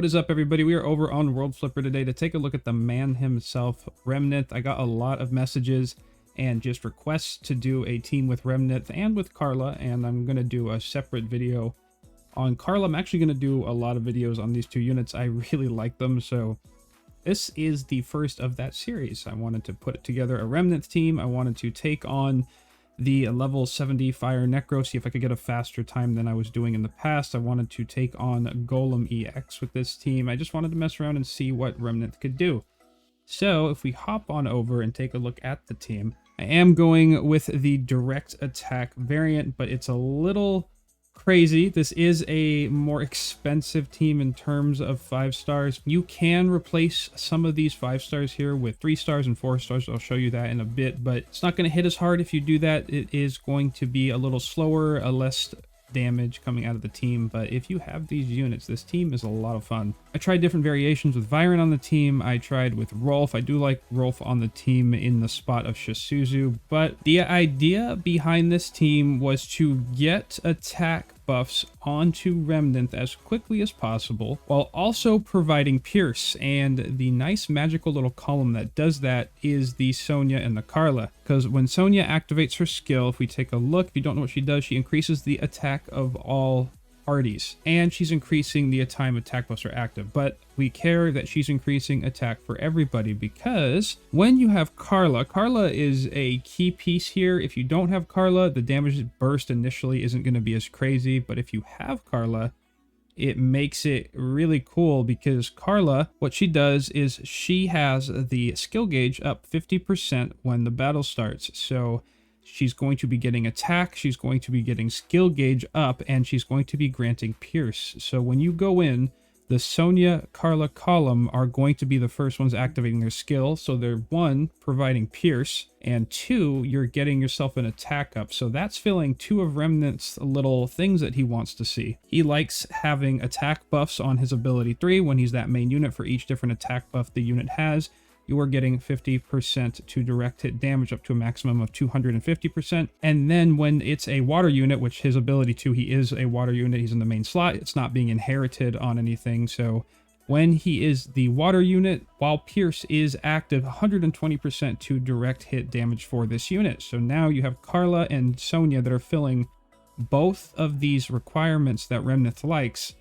What is up, everybody? We are over on World Flipper today to take a look at the man himself, Remnith. I got a lot of messages and just requests to do a team with Remnith and with Karla, and I'm going to do a separate video on Karla. I'm actually going to do a lot of videos on these two units. I really like them, so this is the first of that series. I wanted to put together a Remnith team. I wanted to take on the level 70 Fire Necro, see if I could get a faster time than I was doing in the past. I wanted to take on Golem EX with this team. I just wanted to mess around and see what Remnith could do. So if we hop on over and take a look at the team, I am going with the direct attack variant, but it's a little crazy. This is a more expensive team in terms of 5 stars. You can replace some of these 5 stars here with 3 stars and 4 stars. I'll show you that in a bit, but it's not going to hit as hard if you do that. It is going to be a little slower, a less damage coming out of the team. But if you have these units, this team is a lot of fun. I tried different variations with Viren on the team. I tried with Rolf. I do like Rolf on the team in the spot of Sha Suzu, but the idea behind this team was to get attack buffs onto Remnith as quickly as possible while also providing Pierce, and the nice magical little column that does that is the Sonia and the Carla, because when Sonia activates her skill, if we take a look, if you don't know what she does, she increases the attack of all parties, and she's increasing the time attack buffs are active. But we care that she's increasing attack for everybody, because when you have Karla, Karla is a key piece here. If you don't have Karla, the damage burst initially isn't going to be as crazy, but if you have Karla, it makes it really cool, because Karla, what she does is she has the skill gauge up 50% when the battle starts. So she's going to be getting attack, she's going to be getting skill gauge up, and she's going to be granting Pierce. So when you go in, the Sonia Karla column are going to be the first ones activating their skill. So they're 1, providing Pierce, and 2, you're getting yourself an attack up. So that's filling 2 of Remnith's little things that he wants to see. He likes having attack buffs on his ability 3 when he's that main unit. For each different attack buff the unit has, you are getting 50% to direct hit damage up to a maximum of 250%. And then when it's a water unit, which his ability 2, he is a water unit, he's in the main slot, it's not being inherited on anything. So when he is the water unit, while Pierce is active, 120% to direct hit damage for this unit. So now you have Karla and Sonia that are filling both of these requirements that Remnith likes.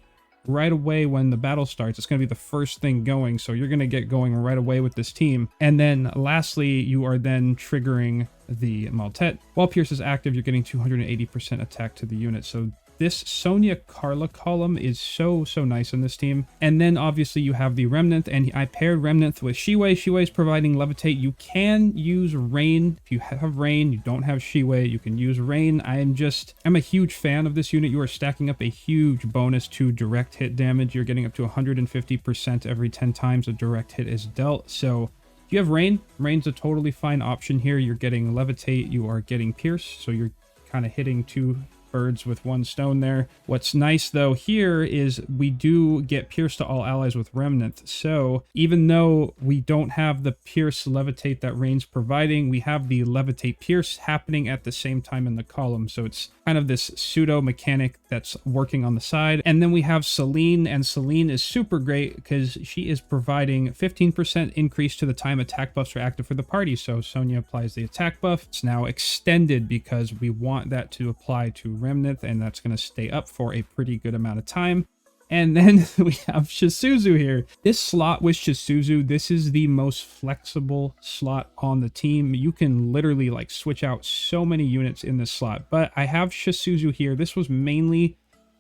Right away when the battle starts, it's going to be the first thing going, so you're going to get going right away with this team. And then lastly, you are then triggering the Maltet. While Pierce is active, you're getting 280% attack to the unit. So this Sonia Karla column is so nice in this team. And then obviously you have the Remnith, and I paired Remnith with Shywe. Shywe is providing Levitate. You can use Rain. If you have Rain, you don't have Shywe, you can use Rain. I'm a huge fan of this unit. You are stacking up a huge bonus to direct hit damage. You're getting up to 150% every 10 times a direct hit is dealt. So if you have Rain, Rain's a totally fine option here. You're getting Levitate, you are getting Pierce, so you're kind of hitting 2 birds with 1 stone there. What's nice though here is we do get Pierce to all allies with Remnith. So even though we don't have the Pierce Levitate that Rain's providing, we have the Levitate Pierce happening at the same time in the column. So it's kind of this pseudo mechanic that's working on the side. And then we have Selene, and Selene is super great because she is providing 15% increase to the time attack buffs are active for the party. So Sonia applies the attack buff. It's now extended because we want that to apply to Remnith, and that's going to stay up for a pretty good amount of time. And then we have Shasuzu here. This slot with Shasuzu, this is the most flexible slot on the team. You can literally like switch out so many units in this slot. But I have Shasuzu here. This was mainly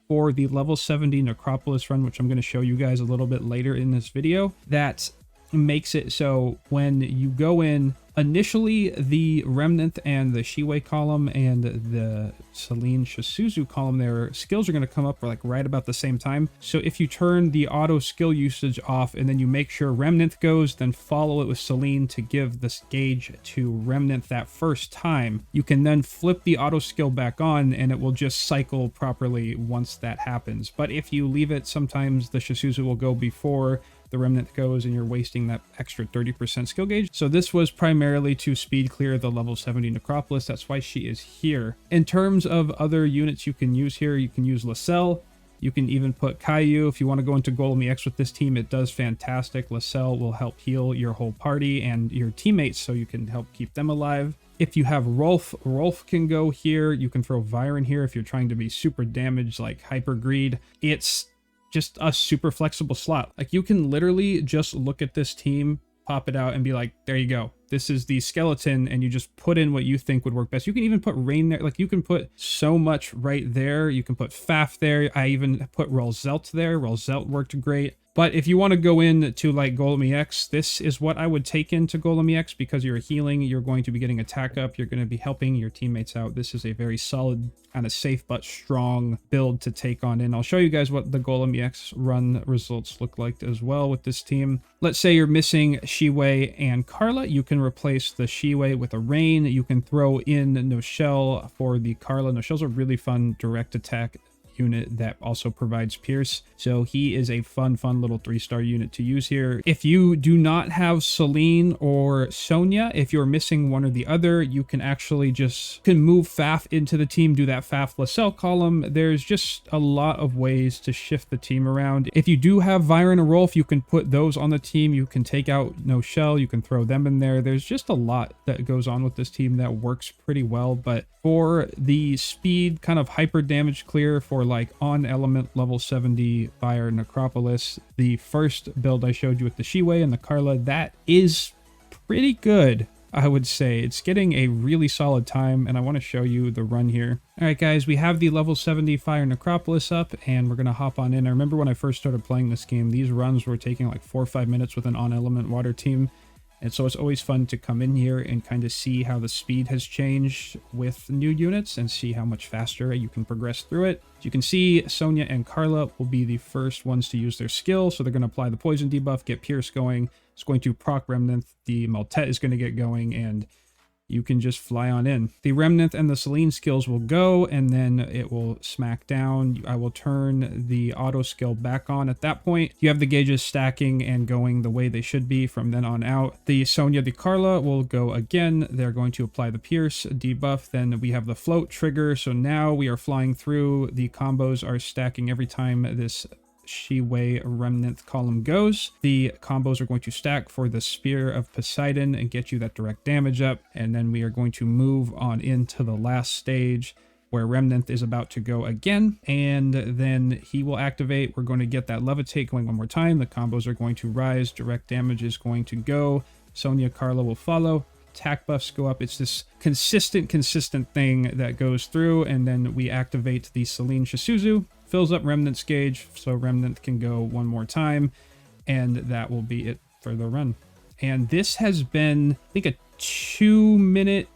for the level 70 Necropolis run, which I'm going to show you guys a little bit later in this video. That makes it so when you go in, initially the Remnith and the Shywe column and the Selene Shasuzu column, their skills are going to come up like right about the same time. So if you turn the auto skill usage off and then you make sure Remnith goes, then follow it with Selene to give this gauge to Remnith that first time, you can then flip the auto skill back on and it will just cycle properly once that happens. But if you leave it, sometimes the Shasuzu will go before the Remnith goes and you're wasting that extra 30% skill gauge. So this was primarily to speed clear the level 70 Necropolis. That's why she is here. In terms of other units you can use here, you can use Lacelle, You can even put Caillou if you want to go into Golem EX with this team. It does fantastic. Lacelle will help heal your whole party and your teammates so you can help keep them alive. If you have Rolf, Rolf can go here. You can throw Viren here if you're trying to be super damaged like Hyper Greed. It's just a super flexible slot. Like, you can literally just look at this team, pop it out, and be like, there you go. This is the skeleton, and you just put in what you think would work best. You can even put Rain there. Like, you can put so much right there. You can put Faf there. I even put Rolzelt there. Rolzelt worked great. But if you want to go into like Golem EX, this is what I would take into Golem EX, because you're healing, you're going to be getting attack up, you're going to be helping your teammates out. This is a very solid, kind of safe but strong build to take on in. I'll show you guys what the Golem EX run results look like as well with this team. Let's say you're missing Shywe and Karla. You can replace the Shywe with a Rain. You can throw in Noshelle for the Karla. Noshelle's a really fun direct attack unit that also provides Pierce, so he is a fun little 3-star unit to use here. If you do not have Selene or Sonia, if you're missing one or the other, you can actually just move Faf into the team, do that Faf Lacelle column. There's just a lot of ways to shift the team around. If you do have Viren or Rolf, you can put those on the team. You can take out Noshelle, you can throw them in there. There's just a lot that goes on with this team that works pretty well. But for the speed, kind of hyper damage clear for like on element level 70 fire Necropolis, the first build I showed you with the Shywe and the Karla, that is pretty good, I would say. It's getting a really solid time, and I want to show you the run here. All right, guys, we have the level 70 fire Necropolis up, and we're going to hop on in. I remember when I first started playing this game, these runs were taking like 4 or 5 minutes with an on element water team. And so it's always fun to come in here and kind of see how the speed has changed with new units and see how much faster you can progress through it. As you can see, Sonia and Carla will be the first ones to use their skill. So they're going to apply the poison debuff, get Pierce going. It's going to proc Remnith. The Maltet is going to get going, and you can just fly on in. The Remnith and the Selene skills will go, and then it will smack down. I will turn the auto skill back on at that point. You have the gauges stacking and going the way they should be from then on out. The Sonia, the Karla will go again. They're going to apply the Pierce debuff. Then we have the float trigger. So now we are flying through. The combos are stacking every time this Shywe Remnith column goes. The combos are going to stack for the Spear of Poseidon and get you that direct damage up, and then we are going to move on into the last stage where Remnith is about to go again, and then he will activate. We're going to get that levitate going one more time. The combos are going to rise, direct damage is going to go. Sonia, Karla will follow. Attack buffs go up. It's this consistent thing that goes through, and then we activate the Selene Shasuzu. Fills up Remnant's gauge, so Remnant can go one more time, and that will be it for the run. And this has been, I think, a 2-minute,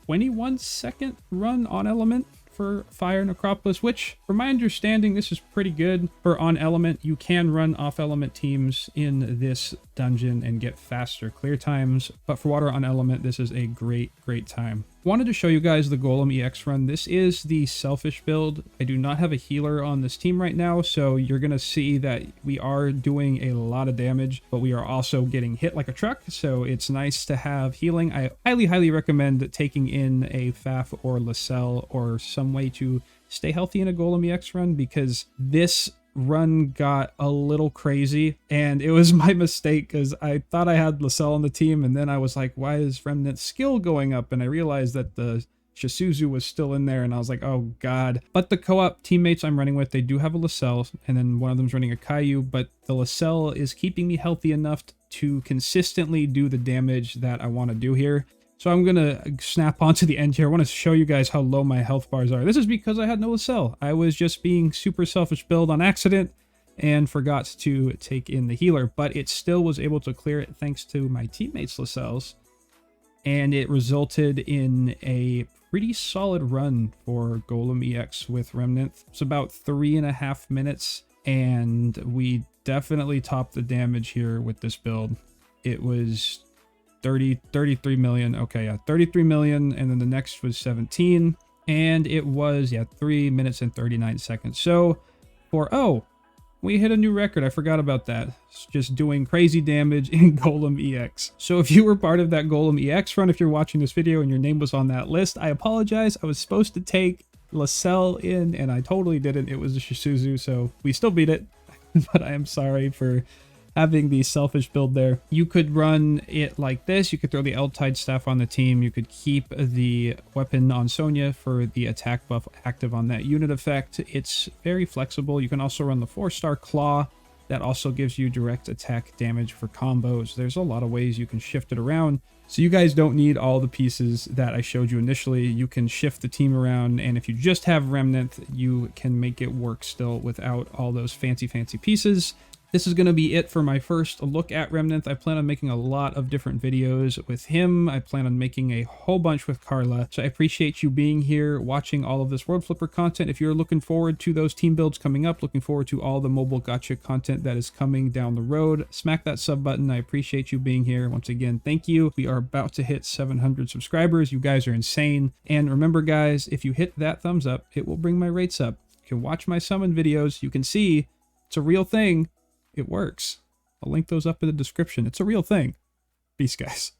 21-second run on element for Fire Necropolis, which, from my understanding, this is pretty good for on element. You can run off element teams in this dungeon and get faster clear times, but for water on element, this is a great time. Wanted to show you guys the Golem EX run. This is the selfish build. I do not have a healer on this team right now, so you're gonna see that we are doing a lot of damage, but we are also getting hit like a truck, so it's nice to have healing. I highly recommend taking in a Faf or Lacelle or some way to stay healthy in a Golem EX run, because this run got a little crazy, and it was my mistake because I thought I had Lacelle on the team, and then I was like, why is Remnant's skill going up? And I realized that the Shasuzu was still in there, and I was like, oh god. But the co-op teammates I'm running with, they do have a Lacelle, and then one of them's running a Caillou, but the Lacelle is keeping me healthy enough to consistently do the damage that I want to do here. So I'm going to snap onto the end here. I want to show you guys how low my health bars are. This is because I had no Lacelle. I was just being super selfish build on accident and forgot to take in the healer, but it still was able to clear it thanks to my teammates' Lacelles. And it resulted in a pretty solid run for Golem EX with Remnith. It's about 3.5 minutes, and we definitely topped the damage here with this build. It was 33 million. Okay, yeah, 33 million, and then the next was 17, and it was, yeah, 3 minutes and 39 seconds. So we hit a new record. I forgot about that. It's just doing crazy damage in Golem EX. So if you were part of that Golem EX run, if you're watching this video and your name was on that list, I apologize. I was supposed to take Lacelle in, and I totally didn't. It was a Shasuzu, so we still beat it. But I am sorry for having the selfish build there. You could run it like this. You could throw the L-Tide staff on the team. You could keep the weapon on Sonia for the attack buff active on that unit effect. It's very flexible. You can also run the 4-star Claw. That also gives you direct attack damage for combos. There's a lot of ways you can shift it around. So you guys don't need all the pieces that I showed you initially. You can shift the team around, and if you just have Remnith, you can make it work still without all those fancy pieces. This is going to be it for my first look at Remnith. I plan on making a lot of different videos with him. I plan on making a whole bunch with Karla. So I appreciate you being here, watching all of this World Flipper content. If you're looking forward to those team builds coming up, looking forward to all the mobile gacha content that is coming down the road, smack that sub button. I appreciate you being here. Once again, thank you. We are about to hit 700 subscribers. You guys are insane. And remember, guys, if you hit that thumbs up, it will bring my rates up. You can watch my summon videos. You can see it's a real thing. It works. I'll link those up in the description. It's a real thing. Peace, guys.